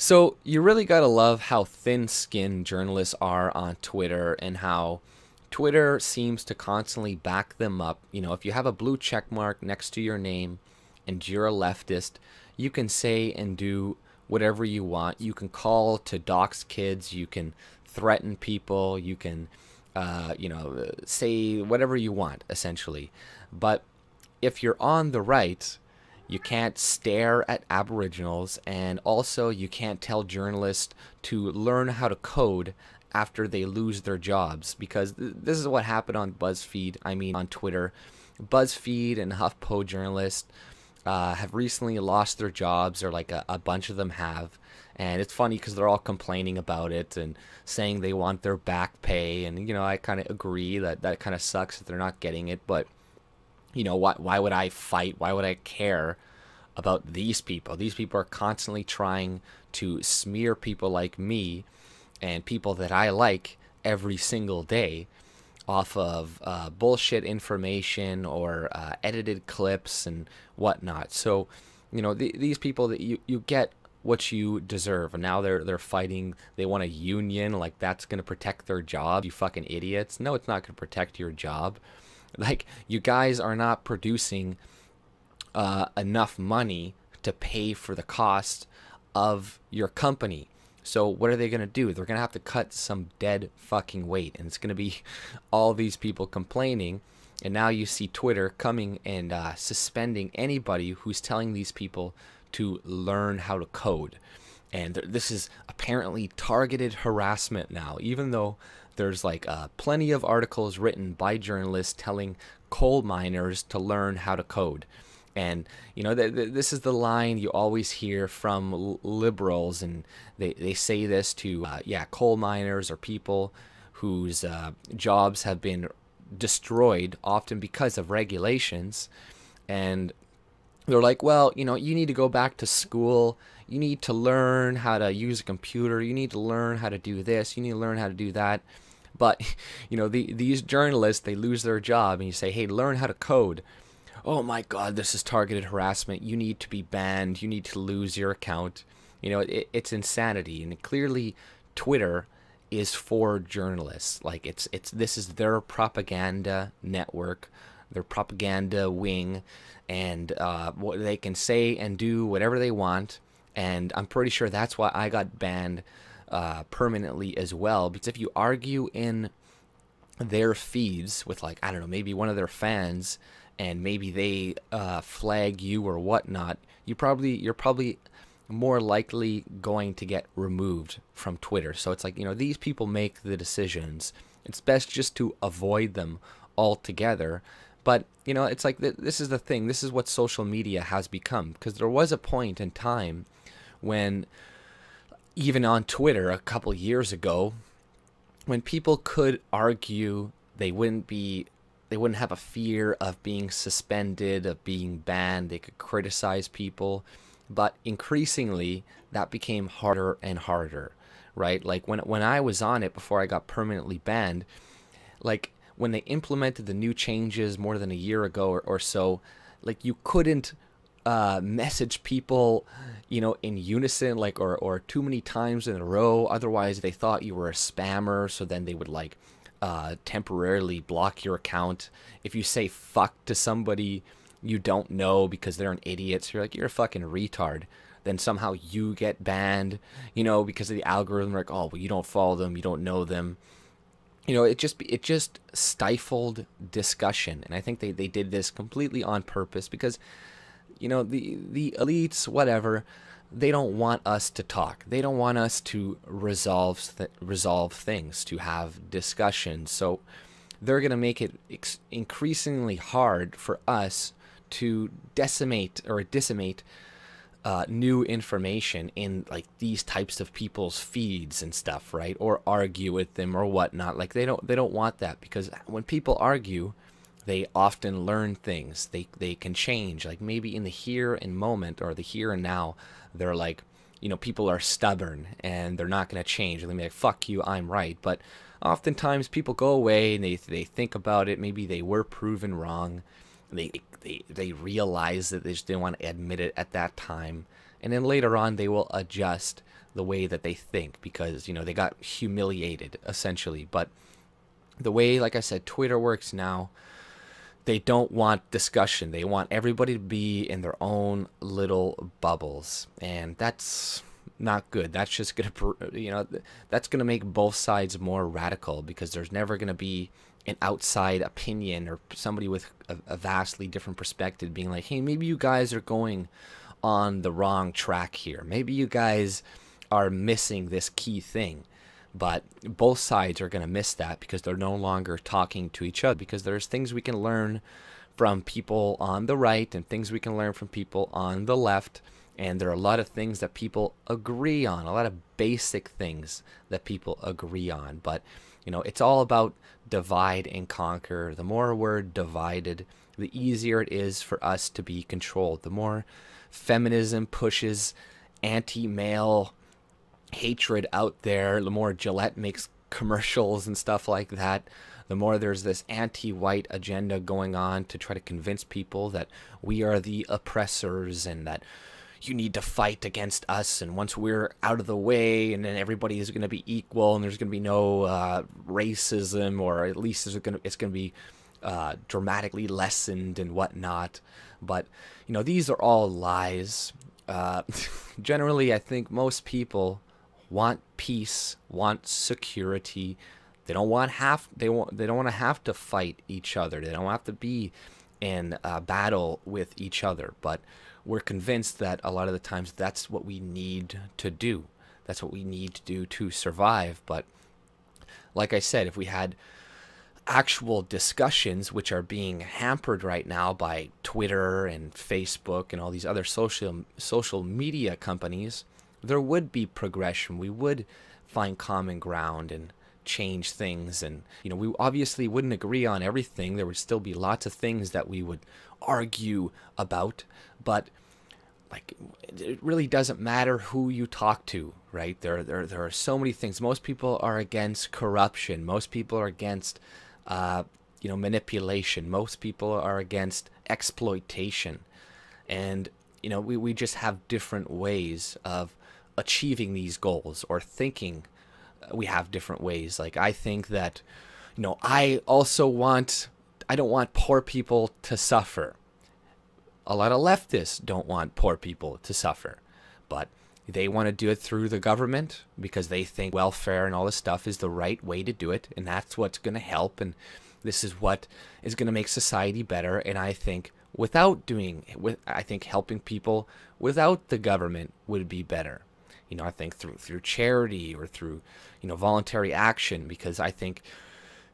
So you really gotta love how thin-skinned journalists are on Twitter and how Twitter seems to constantly back them up. You know, if you have a blue check mark next to your name and you're a leftist, you can say and do whatever you want. You can call to dox kids, you can threaten people, you can, say whatever you want, essentially. But if you're on the right, you can't stare at Aboriginals, and also you can't tell journalists to learn how to code after they lose their jobs, because this is what happened on BuzzFeed, I mean on Twitter. BuzzFeed and HuffPo journalists have recently lost their jobs, or like a bunch of them have. And it's funny because they're all complaining about it and saying they want their back pay. And, I kind of agree that that kind of sucks that they're not getting it. But why would I fight? Why would I care about these people? These people are constantly trying to smear people like me and people that I like every single day off of bullshit information or edited clips and whatnot. So, these people, that you get what you deserve, and now they're fighting. They want a union, like that's gonna protect their job. You fucking idiots! No, it's not gonna protect your job. Like, you guys are not producing enough money to pay for the cost of your company. So what are they going to do? They're going to have to cut some dead fucking weight. And it's going to be all these people complaining. And now you see Twitter coming and suspending anybody who's telling these people to learn how to code. And this is apparently targeted harassment now, even though there's like plenty of articles written by journalists telling coal miners to learn how to code. And, this is the line you always hear from liberals, and they say this to, coal miners or people whose jobs have been destroyed, often because of regulations. And they're like, well, you need to go back to school. You need to learn how to use a computer. You need to learn how to do this. You need to learn how to do that. But, these journalists, they lose their job, and you say, hey, learn how to code. Oh my God, this is targeted harassment. You need to be banned. You need to lose your account. It's insanity. And clearly, Twitter is for journalists. Like, this is their propaganda network, their propaganda wing, and what they can say and do whatever they want. And I'm pretty sure that's why I got banned permanently as well. Because if you argue in their feeds with, like, I don't know, maybe one of their fans, and maybe they flag you or whatnot, you're probably more likely going to get removed from Twitter. So it's like, these people make the decisions. It's best just to avoid them altogether. But, it's like, this is the thing. This is what social media has become. Because there was a point in time when, even on Twitter a couple years ago, when people could argue, they wouldn't have a fear of being suspended, of being banned. They could criticize people. But increasingly, that became harder and harder, right? Like, when I was on it before I got permanently banned, like, when they implemented the new changes more than a year ago or so, like, you couldn't message people, in unison, like, or too many times in a row. Otherwise, they thought you were a spammer, so then they would, like, temporarily block your account. If you say fuck to somebody you don't know because they're an idiot, so you're like, you're a fucking retard, then somehow you get banned, because of the algorithm. Like, oh, well, you don't follow them, you don't know them. It just stifled discussion. And I think they did this completely on purpose because, the elites, whatever, they don't want us to talk. They don't want us to resolve things, to have discussions. So they're going to make it increasingly hard for us to disseminate new information in, like, these types of people's feeds and stuff, right? Or argue with them or whatnot. Like, they don't want that, because when people argue, they often learn things. They can change. Like, maybe in the here and moment, or the here and now, they're like, people are stubborn and they're not going to change. They'll be like, fuck you, I'm right. But oftentimes people go away and they think about it. Maybe they were proven wrong. They realize that they just didn't want to admit it at that time. and then later on they will adjust the way that they think because, they got humiliated essentially. But the way, like I said, Twitter works now, they don't want discussion. They want everybody to be in their own little bubbles, and that's not good. That's just gonna, that's gonna make both sides more radical because there's never gonna be an outside opinion or somebody with a vastly different perspective being like, hey, maybe you guys are going on the wrong track here. Maybe you guys are missing this key thing. But both sides are going to miss that because they're no longer talking to each other, because there's things we can learn from people on the right and things we can learn from people on the left. And there are a lot of things that people agree on, a lot of basic things that people agree on. But, it's all about divide and conquer. The more we're divided, the easier it is for us to be controlled. The more feminism pushes anti-male hatred out there, the more Gillette makes commercials and stuff like that, the more there's this anti-white agenda going on to try to convince people that we are the oppressors and that you need to fight against us, and once we're out of the way, and then everybody is going to be equal, and there's going to be no racism, or at least it's going to be dramatically lessened and whatnot. But these are all lies. Generally, I think most people want peace, want security. They don't want they don't want to have to fight each other. They don't have to be in battle with each other. But we're convinced that a lot of the times that's what we need to do. That's what we need to do to survive. But like I said, if we had actual discussions, which are being hampered right now by Twitter and Facebook and all these other social media companies, there would be progression. We would find common ground and change things. And, we obviously wouldn't agree on everything. There would still be lots of things that we would argue about. But, it really doesn't matter who you talk to, right? There are so many things. Most people are against corruption. Most people are against, manipulation. Most people are against exploitation. And, we just have different ways of achieving these goals, or thinking we have different ways. Like, I think that, I don't want poor people to suffer. A lot of leftists don't want poor people to suffer, but they want to do it through the government because they think welfare and all this stuff is the right way to do it, and that's what's going to help, and this is what is going to make society better. And I think I think helping people without the government would be better. I think through charity or through, voluntary action, because I think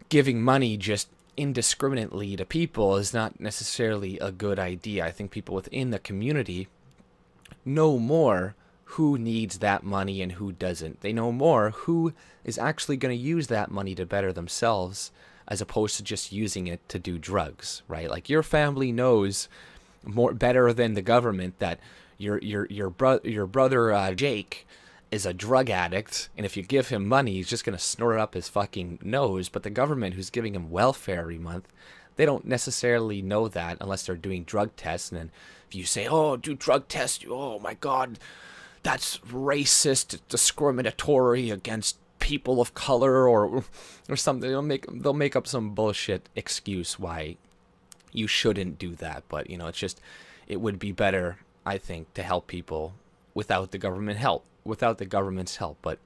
giving money just indiscriminately to people is not necessarily a good idea. I think people within the community know more who needs that money and who doesn't. They know more who is actually going to use that money to better themselves, as opposed to just using it to do drugs, right? Like, your family knows better than the government that your brother Jake is a drug addict, and if you give him money, he's just going to snort it up his fucking nose. But the government, who's giving him welfare every month, they don't necessarily know that unless they're doing drug tests. And then if you say, oh, do drug tests, oh my God, that's racist, discriminatory against people of color, or something. They'll make up some bullshit excuse why you shouldn't do that. But it would be better, I think, to help people without the government's help. But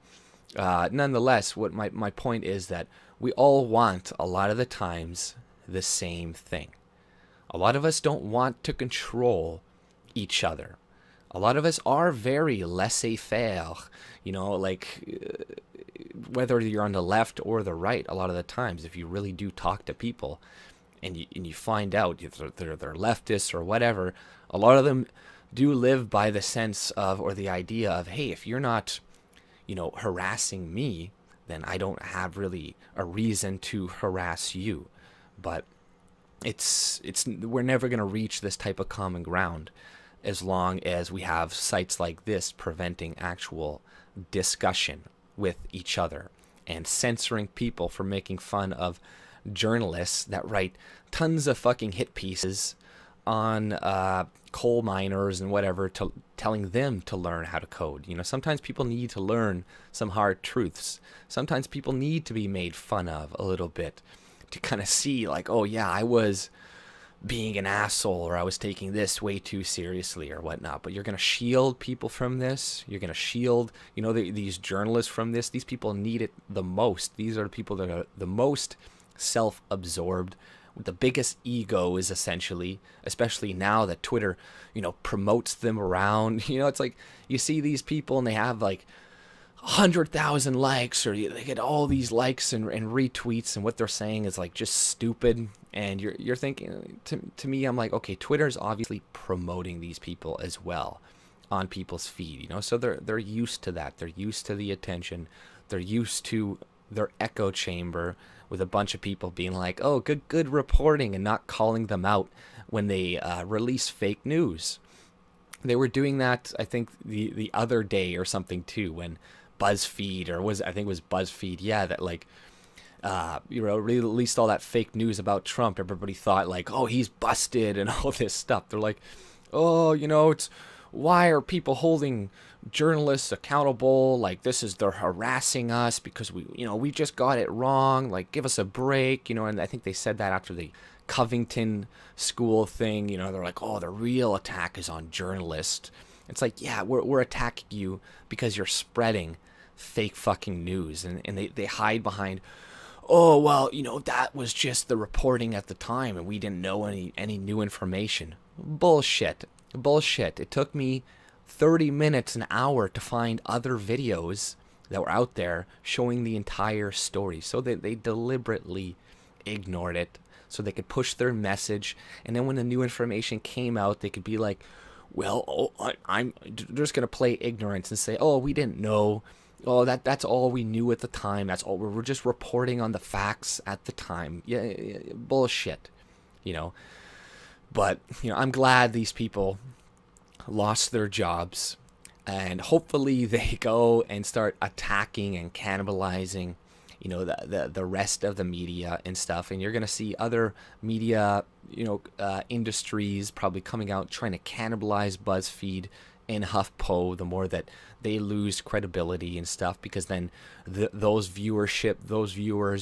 nonetheless, what my point is that we all want, a lot of the times, the same thing. A lot of us don't want to control each other. A lot of us are very laissez-faire, whether you're on the left or the right. A lot of the times, if you really do talk to people and you find out if they're leftists or whatever, a lot of them do live by the sense of, or the idea of, hey, if you're not, harassing me, then I don't have really a reason to harass you. But we're never going to reach this type of common ground as long as we have sites like this preventing actual discussion with each other and censoring people for making fun of journalists that write tons of fucking hit pieces on coal miners and whatever, to telling them to learn how to code. You know, sometimes people need to learn some hard truths. Sometimes people need to be made fun of a little bit to kind of see like, oh yeah, I was being an asshole, or I was taking this way too seriously or whatnot. But you're going to shield people from this. You're going to shield, you know, these journalists from this. These people need it the most. These are the people that are the most self-absorbed, with the biggest egos, essentially, especially now that Twitter, you know, promotes them around. You know, it's like you see these people and they have like 100,000 likes, or they get all these likes and retweets, and what they're saying is like just stupid. And you're thinking, to me, I'm like, okay, Twitter's obviously promoting these people as well on people's feed, you know, so they're used to that. They're used to the attention. They're used to their echo chamber with a bunch of people being like, oh, good reporting, and not calling them out when they release fake news. They were doing that, I think, the other day or something too, when BuzzFeed, or I think it was BuzzFeed, yeah, that like, you know, released all that fake news about Trump. Everybody thought like, oh, he's busted and all this stuff. They're like, oh, you know, why are people holding journalists accountable? Like, they're harassing us because we just got it wrong. Like, give us a break, you know. And I think they said that after the Covington school thing, you know. They're like, oh, the real attack is on journalists. It's like, yeah, we're attacking you because you're spreading fake fucking news, and they hide behind, oh, well, you know, that was just the reporting at the time and we didn't know any new information. Bullshit. It took me 30 minutes, an hour to find other videos that were out there showing the entire story. So they deliberately ignored it so they could push their message. And then when the new information came out, they could be like, well, I'm just going to play ignorance and say, oh, we didn't know. Oh, that's all we knew at the time. That's all. We're just reporting on the facts at the time. Yeah, bullshit, you know. But, you know, I'm glad these people lost their jobs, and hopefully they go and start attacking and cannibalizing, you know, the rest of the media and stuff. And you're going to see other media, you know, industries probably coming out trying to cannibalize BuzzFeed and HuffPo, the more that they lose credibility and stuff, because then those viewers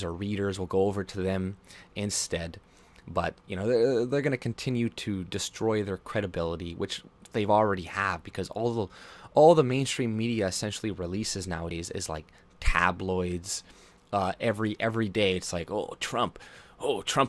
or readers will go over to them instead. But, you know, they're going to continue to destroy their credibility, which they've already have, because all the mainstream media essentially releases nowadays is like tabloids. Every day it's like, oh, Trump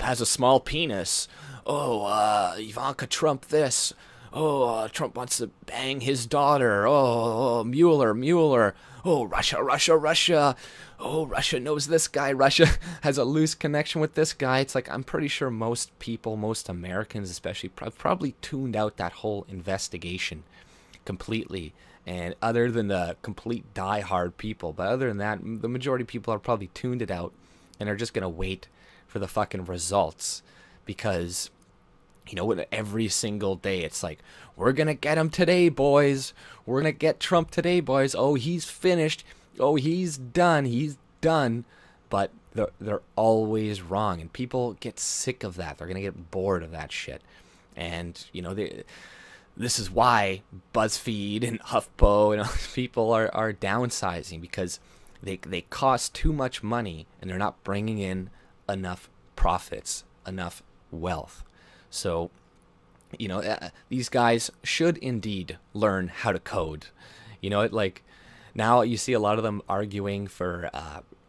has a small penis. Oh, Ivanka Trump this. Oh, Trump wants to bang his daughter. Oh, Mueller. Oh, Russia. Oh, Russia knows this guy. Russia has a loose connection with this guy. It's like, I'm pretty sure most people, most Americans especially, probably tuned out that whole investigation completely. And other than the complete diehard people, but other than that, the majority of people are probably tuned it out and are just going to wait for the fucking results, because, you know, every single day it's like, we're going to get him today, boys. We're going to get Trump today, boys. Oh, he's finished. Oh, he's done. But they're always wrong, and people get sick of that. They're going to get bored of that shit. And, you know, this is why BuzzFeed and HuffPo and other people are downsizing, because they cost too much money and they're not bringing in enough profits, enough wealth. So, you know, these guys should indeed learn how to code. You know, like, now you see a lot of them arguing for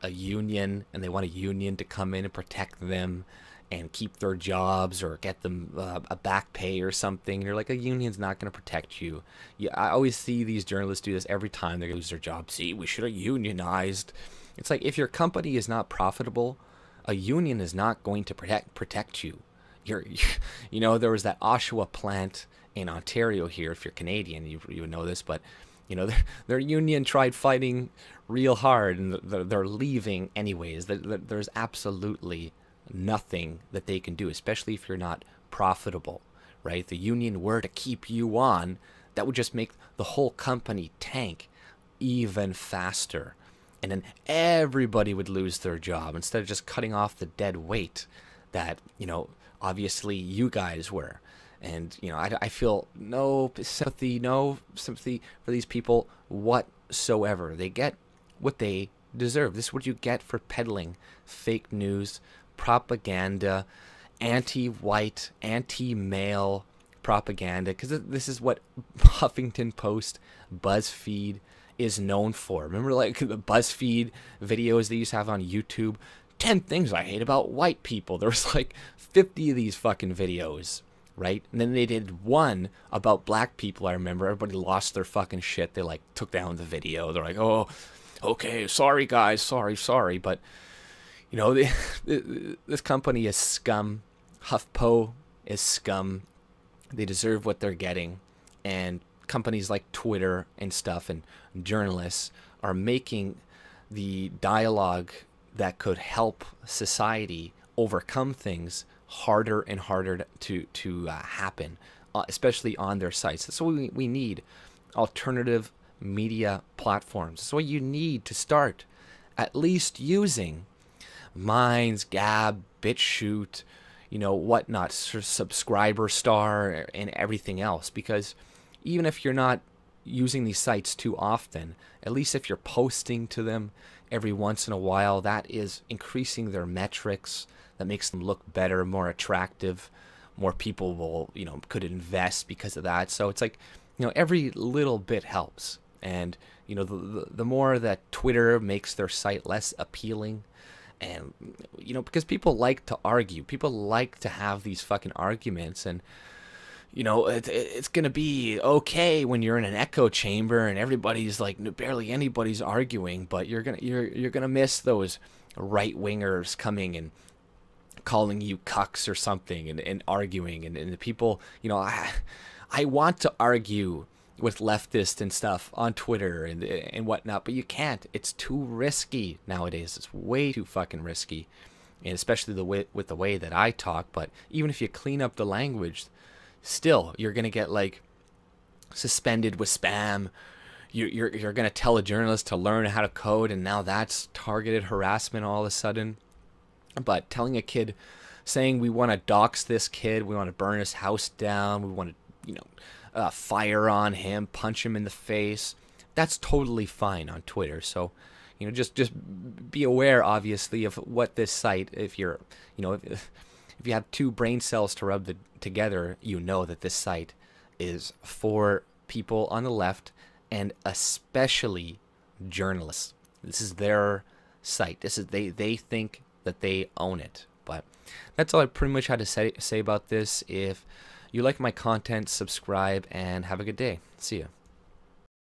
a union, and they want a union to come in and protect them and keep their jobs, or get them a back pay or something. You're like, a union's not going to protect you. Yeah, I always see these journalists do this every time they lose their job. See, we should have unionized. It's like, if your company is not profitable, a union is not going to protect you. You know, there was that Oshawa plant in Ontario here. If you're Canadian, you would know this, but, you know, their union tried fighting real hard, and they're leaving anyways. There's absolutely nothing that they can do, especially if you're not profitable, right? The union were to keep you on, that would just make the whole company tank even faster, and then everybody would lose their job, instead of just cutting off the dead weight that, you know, obviously you guys were. And, I feel no sympathy for these people whatsoever. They get what they deserve. This is what you get for peddling fake news, propaganda, anti-white, anti-male propaganda, because this is what Huffington Post, BuzzFeed is known for. Remember, like, the BuzzFeed videos they used to have on YouTube? 10 things I hate about white people. There was like 50 of these fucking videos, right? And then they did one about black people. I remember everybody lost their fucking shit. They like took down the video. They're like, oh, okay, sorry guys, sorry. But, this company is scum. HuffPo is scum. They deserve what they're getting. And companies like Twitter and stuff and journalists are making the dialogue that could help society overcome things harder and harder to happen, especially on their sites. That's why we need alternative media platforms. That's why you need to start at least using Minds, Gab, BitChute, whatnot, Subscriber Star, and everything else. Because even if you're not using these sites too often, at least if you're posting to them every once in a while, that is increasing their metrics. That makes them look better, more attractive. More people will, could invest because of that. So it's like, every little bit helps. And, the more that Twitter makes their site less appealing, and, because people like to argue. People like to have these fucking arguments. And, it's going to be okay when you're in an echo chamber and everybody's like, barely anybody's arguing, but you're going to miss those right wingers coming and calling you cucks or something and arguing. And the people, I want to argue with leftists and stuff on Twitter and whatnot, but you can't. It's too risky nowadays. It's way too fucking risky. And especially with the way that I talk. But even if you clean up the language, still, you're going to get, like, suspended with spam. You're going to tell a journalist to learn how to code, and now that's targeted harassment all of a sudden. But telling a kid, saying we want to dox this kid, we want to burn his house down, we want to, fire on him, punch him in the face, that's totally fine on Twitter. So, just be aware, obviously, of what this site, if you're, if you have two brain cells to rub together, that this site is for people on the left, and especially journalists. This is their site. They think that they own it. But that's all I pretty much had to say about this. If you like my content, subscribe and have a good day. See ya.